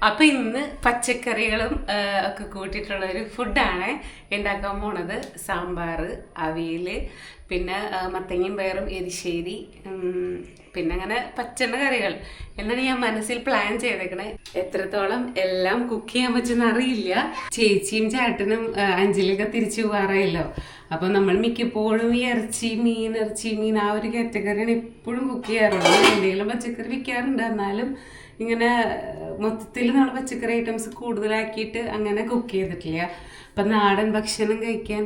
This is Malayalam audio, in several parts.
അപ്പൊ ഇന്ന് പച്ചക്കറികളും ഒക്കെ കൂട്ടിയിട്ടുള്ള ഒരു ഫുഡാണ് ഉണ്ടാക്കാൻ പോണത്. സാമ്പാർ, അവിയല്, പിന്നെ മത്തങ്ങയും പയറും എരിശ്ശേരി, പിന്നെ അങ്ങനെ പച്ചെണ്ണ കറികൾ എന്നാണ് ഞാൻ മനസ്സിൽ പ്ലാൻ ചെയ്തേക്കണേ. എത്രത്തോളം എല്ലാം കുക്ക് ചെയ്യാൻ പറ്റുന്ന അറിയില്ല. ചേച്ചിയും ചേട്ടനും അഞ്ചിലൊക്കെ തിരിച്ചു പോകാറായല്ലോ. അപ്പൊ നമ്മൾ മിക്കപ്പോഴും ഈ ഇറച്ചി മീൻ ആ ഒരു കാറ്റഗറിയാണ് എപ്പോഴും കുക്ക് ചെയ്യാറുള്ളത്. എന്തെങ്കിലും പച്ചക്കറി വെക്കാറുണ്ട്, എന്നാലും ഇങ്ങനെ മൊത്തത്തിൽ നമ്മൾ പച്ചക്കറി ഐറ്റംസ് കൂടുതലാക്കിയിട്ട് അങ്ങനെ കുക്ക് ചെയ്തിട്ടില്ല. അപ്പം നാടൻ ഭക്ഷണം കഴിക്കാൻ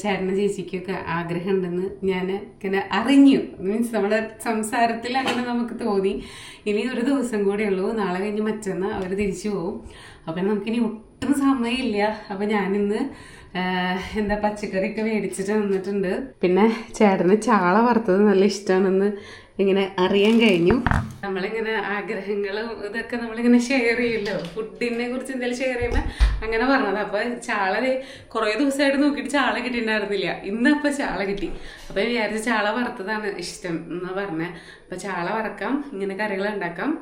ചേട്ടനും ചേച്ചിക്കൊക്കെ ആഗ്രഹം ഉണ്ടെന്ന് ഞാൻ ഇങ്ങനെ അറിഞ്ഞു. മീൻസ് നമ്മുടെ സംസാരത്തിൽ അങ്ങനെ നമുക്ക് തോന്നി. ഇനി ഒരു ദിവസം കൂടെ ഉള്ളൂ, നാളെ കഴിഞ്ഞ് മറ്റന്നാൾ അവർ തിരിച്ചു പോകും. അപ്പം നമുക്കിനി ഒട്ടും സമയമില്ല. അപ്പം ഞാനിന്ന് പച്ചക്കറിയൊക്കെ മേടിച്ചിട്ട് വന്നിട്ടുണ്ട്. പിന്നെ ചേട്ടന് ചാള വറുത്തത് നല്ല ഇഷ്ടമാണെന്ന് ഇങ്ങനെ അറിയാൻ കഴിഞ്ഞു. നമ്മളിങ്ങനെ ആഗ്രഹങ്ങളും ഇതൊക്കെ നമ്മളിങ്ങനെ ഷെയർ ചെയ്യുമല്ലോ, ഫുഡിനെ കുറിച്ച് എന്തെങ്കിലും ഷെയർ ചെയ്യുമ്പോൾ അങ്ങനെ പറഞ്ഞത്. അപ്പോൾ ചാള കുറേ ദിവസമായിട്ട് നോക്കിയിട്ട് ചാള കിട്ടിയിട്ടുണ്ടായിരുന്നില്ല. ഇന്നപ്പോൾ ചാള കിട്ടി. അപ്പോൾ വിചാരിച്ച ചാള വറുത്തതാണ് ഇഷ്ടം എന്നാ പറഞ്ഞത്. അപ്പോൾ ചാള വറക്കാം, ഇങ്ങനെ കറികൾ ഉണ്ടാക്കാം,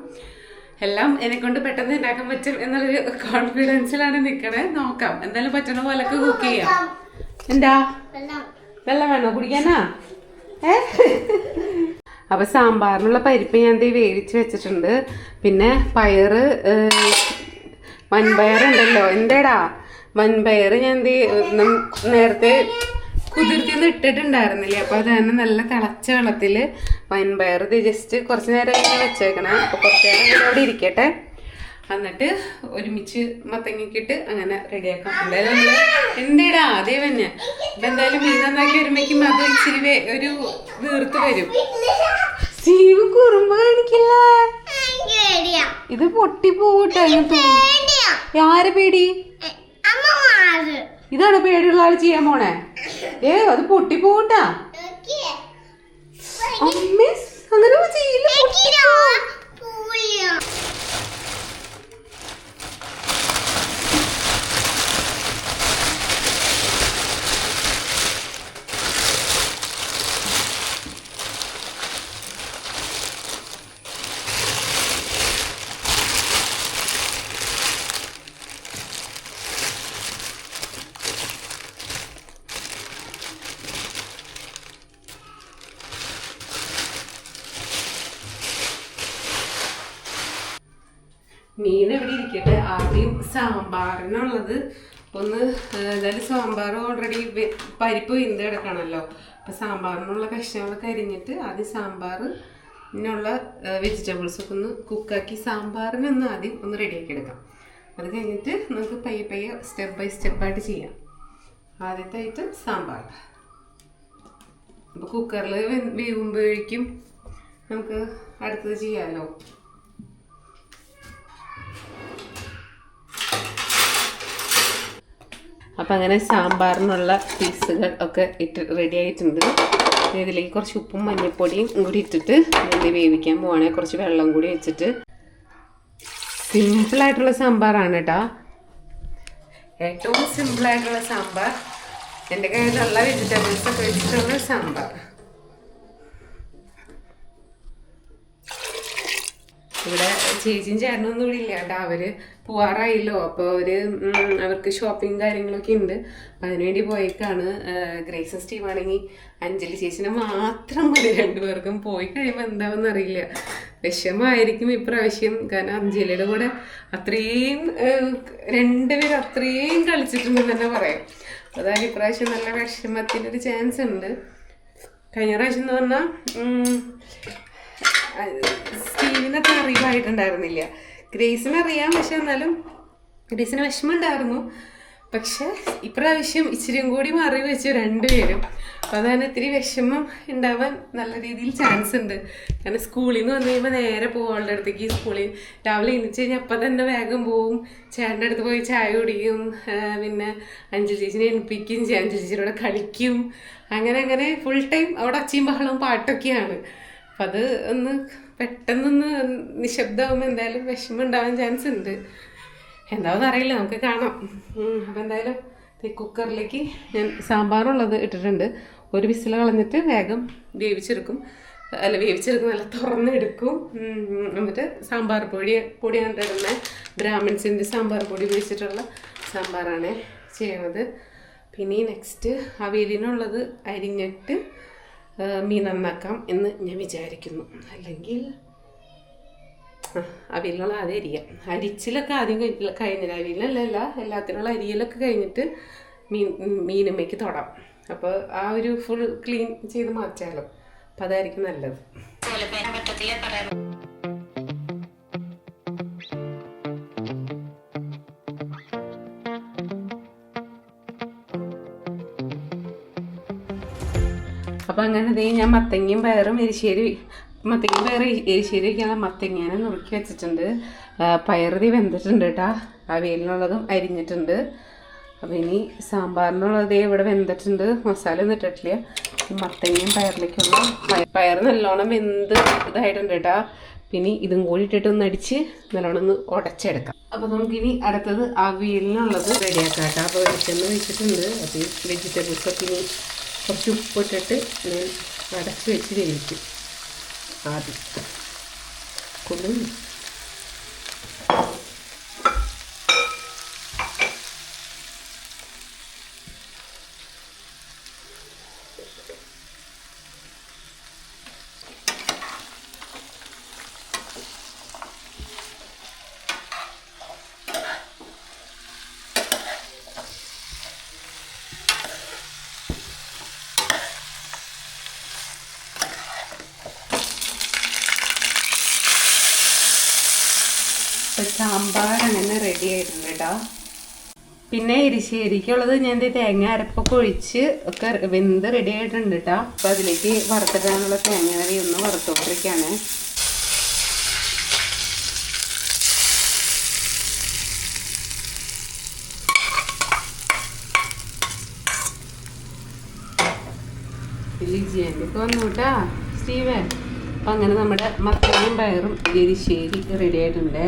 എല്ലാം എന്നെക്കൊണ്ട് പെട്ടെന്ന് ഉണ്ടാക്കാൻ പറ്റും എന്നുള്ളൊരു കോൺഫിഡൻസിലാണ് നിൽക്കണേ. നോക്കാം, എന്തായാലും പറ്റുന്ന പോലൊക്കെ കുക്ക് ചെയ്യാം. എന്താ വെള്ളം വേണോ കുടിക്കാനാ? അപ്പൊ സാമ്പാറിനുള്ള പരിപ്പ് ഞാൻ വേവിച്ച് വെച്ചിട്ടുണ്ട്. പിന്നെ പയറ്, വൻപയറുണ്ടല്ലോ, എന്തേടാ വൻപയറ് ഞാൻ നേരത്തെ കുതിർത്തിന്ന് ഇട്ടിട്ടുണ്ടായിരുന്നില്ലേ. അപ്പൊ അത് തന്നെ നല്ല തിളച്ച വെള്ളത്തില് വൻപയർ ജസ്റ്റ് കുറച്ച് നേരം ഇങ്ങനെ വെച്ചേക്കണേ. അപ്പൊ കുറച്ച് നേരം അവിടെ ഇരിക്കട്ടെ, എന്നിട്ട് ഒരുമിച്ച് മത്തങ്ങിക്കിട്ട് അങ്ങനെ റെഡിയാക്കാം. എന്തായാലും നമ്മള് എന്തേടാ അതേ തന്നെ. അപ്പൊ എന്തായാലും മീൻ നന്നാക്കി വരുമ്പോഴേക്കും അത് ഇച്ചിരി ഒരു വീർത്ത് വരും. സ്റ്റീവ് കുറുമ്പ് കാണിക്കില്ല, ഇത് പൊട്ടി പോകട്ടെ. ആരെ പേടി? ഇതാണ് പേടിയുള്ള ആള് ചെയ്യാൻ പോണേ. അത് പൊട്ടി പോകട്ടാ. അങ്ങനെ ചെയ്യില്ല. മീൻ എവിടെ ഇരിക്കട്ടെ. ആദ്യം സാമ്പാറിനുള്ളത് ഒന്ന്, എന്തായാലും സാമ്പാർ ഓൾറെഡി പരിപ്പ് വെന്ത് കിടക്കണമല്ലോ. അപ്പം സാമ്പാറിനുള്ള കഷ്ണങ്ങളൊക്കെ അരിഞ്ഞിട്ട് ആദ്യം സാമ്പാറിനുള്ള വെജിറ്റബിൾസൊക്കെ ഒന്ന് കുക്കാക്കി സാമ്പാറിനൊന്ന് ആദ്യം ഒന്ന് റെഡിയാക്കി എടുക്കാം. അത് കഴിഞ്ഞിട്ട് നമുക്ക് പയ്യെ സ്റ്റെപ്പ് ബൈ സ്റ്റെപ്പായിട്ട് ചെയ്യാം. ആദ്യത്തെ ഐറ്റം സാമ്പാർ. അപ്പോൾ കുക്കറിൽ വേവുമ്പോഴേക്കും നമുക്ക് അടുത്തത് ചെയ്യാമല്ലോ. അപ്പം അങ്ങനെ സാമ്പാറിനുള്ള പീസുകൾ ഒക്കെ ഇട്ട് റെഡി ആയിട്ടുണ്ട്. ഇതിലേക്ക് കുറച്ച് ഉപ്പും മഞ്ഞൾപ്പൊടിയും കൂടി ഇട്ടിട്ട് വേവിക്കാൻ പോവാണെങ്കിൽ കുറച്ച് വെള്ളം കൂടി വെച്ചിട്ട്. സിമ്പിളായിട്ടുള്ള സാമ്പാറാണ് കേട്ടോ, ഏറ്റവും സിമ്പിളായിട്ടുള്ള സാമ്പാർ. എൻ്റെ കയ്യിലുള്ള വെജിറ്റബിൾസ് ഒക്കെ വെച്ചിട്ടുള്ള സാമ്പാർ. ഇവിടെ ചേച്ചിയും ചേട്ടനൊന്നും കൂടി ഇല്ല കേട്ടോ, അവര് പോവാറായില്ലോ. അപ്പോൾ അവർക്ക് ഷോപ്പിംഗ് കാര്യങ്ങളൊക്കെ ഉണ്ട്. അപ്പം അതിനുവേണ്ടി പോയേക്കാണ്. ഗ്രേസ് സ്റ്റീവ് ആണെങ്കിൽ അഞ്ജലി ചേച്ചിനെ മാത്രം മതി രണ്ടുപേർക്കും. പോയി കഴിയുമ്പോൾ എന്താവെന്ന് അറിയില്ല. വിഷമമായിരിക്കും ഇപ്രാവശ്യം. കാരണം അഞ്ജലിയുടെ കൂടെ അത്രയും രണ്ടുപേരും അത്രയും കളിച്ചിട്ടുണ്ടെന്ന് തന്നെ പറയാം. അതായത് ഇപ്രാവശ്യം നല്ല വിഷമത്തിനൊരു ചാൻസ് ഉണ്ട്. കഴിഞ്ഞ പ്രാവശ്യം എന്ന് പറഞ്ഞാൽ സ്റ്റീവിനത്ര അറിവായിട്ടുണ്ടായിരുന്നില്ല. ഗ്രേസിന് അറിയാം, പക്ഷെ എന്നാലും ഗ്രേസിന് വിഷമം ഉണ്ടായിരുന്നു. പക്ഷെ ഇപ്രാവശ്യം ഇച്ചിരിയും കൂടി അറിവ് വെച്ചു രണ്ടുപേരും. അപ്പം അതാണ് ഇത്തിരി വിഷമം ഉണ്ടാവാൻ നല്ല രീതിയിൽ ചാൻസ് ഉണ്ട്. കാരണം സ്കൂളിൽ നിന്ന് വന്നു കഴിയുമ്പോൾ നേരെ പോകാനുള്ള അടുത്തേക്ക് സ്കൂളിൽ രാവിലെ എണീച്ച് കഴിഞ്ഞാൽ അപ്പം തന്നെ വേഗം പോവും. ചേട്ടൻ്റെ അടുത്ത് പോയി ചായ കുടിക്കും, പിന്നെ അഞ്ജലി ചേച്ചിനെ എണിപ്പിക്കും, അഞ്ജലി ചേച്ചിയുടെ കളിക്കും. അങ്ങനെ ഫുൾ ടൈം അവിടെ അച്ചിയും ബഹളവും പാട്ടൊക്കെയാണ്. അപ്പം അത് ഒന്ന് പെട്ടെന്നൊന്ന് നിശബ്ദമാകുമ്പോൾ എന്തായാലും വിഷമം ഉണ്ടാവാൻ ചാൻസ് ഉണ്ട്. എന്താണെന്ന് അറിയില്ല, നമുക്ക് കാണാം. അപ്പം എന്തായാലും കുക്കറിലേക്ക് ഞാൻ സാമ്പാറുള്ളത് ഇട്ടിട്ടുണ്ട്. ഒരു വിസിൽ കളഞ്ഞിട്ട് വേഗം വേവിച്ചെടുക്കും. അല്ല വേവിച്ചെടുക്കും, നല്ല തുറന്നെടുക്കും. എന്നിട്ട് സാമ്പാർ പൊടിയാണ് ഇടുന്നത്. ബ്രാഹ്മിൻസിൻ്റെ സാമ്പാർ പൊടി ഉപയോഗിച്ചിട്ടുള്ള സാമ്പാറാണ് ചെയ്യണത്. പിന്നെ നെക്സ്റ്റ് അവിയലിനുള്ളത് അരിഞ്ഞിട്ട് മീൻ നന്നാക്കാം എന്ന് ഞാൻ വിചാരിക്കുന്നു. അല്ലെങ്കിൽ അവിയലുള്ള ആദ്യം അരിയാം. അരിച്ചിലൊക്കെ ആദ്യം കഴിഞ്ഞില്ല, അവിയലല്ല എല്ലാത്തിനുള്ള അരിയലൊക്കെ കഴിഞ്ഞിട്ട് മീനുമ്മയ്ക്ക് തൊടാം. അപ്പോൾ ആ ഒരു ഫുൾ ക്ലീൻ ചെയ്ത് മാറ്റാമല്ലോ. അപ്പം അതായിരിക്കും നല്ലത്. അപ്പം അങ്ങനെ ഞാൻ മത്തങ്ങയും പയറും എരിശ്ശേരി വയ്ക്കാനുള്ള മത്തങ്ങേനെ നുറുക്കി വെച്ചിട്ടുണ്ട്. പയറുതി വെന്തിട്ടുണ്ട് കേട്ടോ. അവിയലിനുള്ളതും അരിഞ്ഞിട്ടുണ്ട്. അപ്പം ഇനി സാമ്പാറിനുള്ളത് ഇവിടെ വെന്തിട്ടുണ്ട്. മസാല ഒന്നും ഇട്ടിട്ടില്ല. മത്തങ്ങയും പയറിലേക്കുള്ള പയർ നല്ലോണം വെന്ത് ഇതായിട്ടുണ്ട് കേട്ടോ. പിന്നെ ഇതും കൂടി ഇട്ടിട്ട് ഒന്ന് അടിച്ച് നല്ലോണം ഒന്ന് ഉടച്ചെടുക്കാം. അപ്പോൾ നമുക്കിനി അടുത്തത് അവിയലിനുള്ളത് റെഡിയാക്കാം കേട്ടോ. അപ്പോൾ വെളിച്ചെണ്ണ വെച്ചിട്ടുണ്ട്. അപ്പോൾ വെജിറ്റബിൾസൊക്കെ ഇനി കുറച്ച് ഉപ്പിട്ടിട്ട് ഞാൻ അടച്ച് വെച്ച് വേവിക്കും. ആദ്യം കൊള്ളും. സാമ്പാർ അങ്ങനെ റെഡി ആയിട്ടുണ്ട് കേട്ടോ. പിന്നെ എരിശ്ശേരിക്കുള്ളത് ഞാൻ തേങ്ങ അരപ്പൊക്കെ ഒഴിച്ച് ഒക്കെ വെന്ത് റെഡി ആയിട്ടുണ്ട് കേട്ടോ. അപ്പോൾ അതിലേക്ക് വറുത്തിടാനുള്ള തേങ്ങ കറി ഒന്ന് വറുത്തോണ്ടിരിക്കുകയാണ്. ലിജിയൊക്കെ വന്നു കേട്ടാ സ്റ്റീവൻ. അപ്പം അങ്ങനെ നമ്മുടെ മത്തങ്ങയും പയറും എരിശ്ശേരി റെഡി ആയിട്ടുണ്ട്.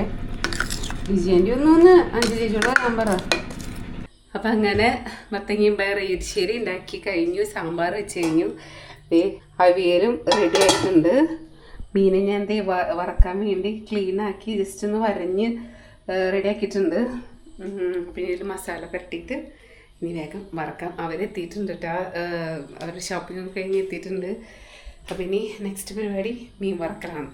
ലിജിയൻ്റെ ഒന്ന് 5 ചേച്ചിയോടെ ഞാൻ പറ. അപ്പം അങ്ങനെ മത്തങ്ങയും പയർ എരിശ്ശേരി ഉണ്ടാക്കി കഴിഞ്ഞു. സാമ്പാർ വെച്ച് കഴിഞ്ഞു. അവിയലും റെഡി ആയിട്ടുണ്ട്. മീനെ ഞാൻ വറക്കാൻ വേണ്ടി ക്ലീനാക്കി ജസ്റ്റ് ഒന്ന് വരഞ്ഞ് റെഡിയാക്കിയിട്ടുണ്ട്. പിന്നെ ഇതിൽ മസാല കട്ടിയിട്ട് ഇനി വേഗം വറക്കാം. അവരെത്തിയിട്ടുണ്ട് കേട്ടോ. അവരുടെ ഷോപ്പിംഗ് കഴിഞ്ഞ് എത്തിയിട്ടുണ്ട്. അപ്പം ഇനി നെക്സ്റ്റ് പരിപാടി മീൻ വറക്കലാണ്.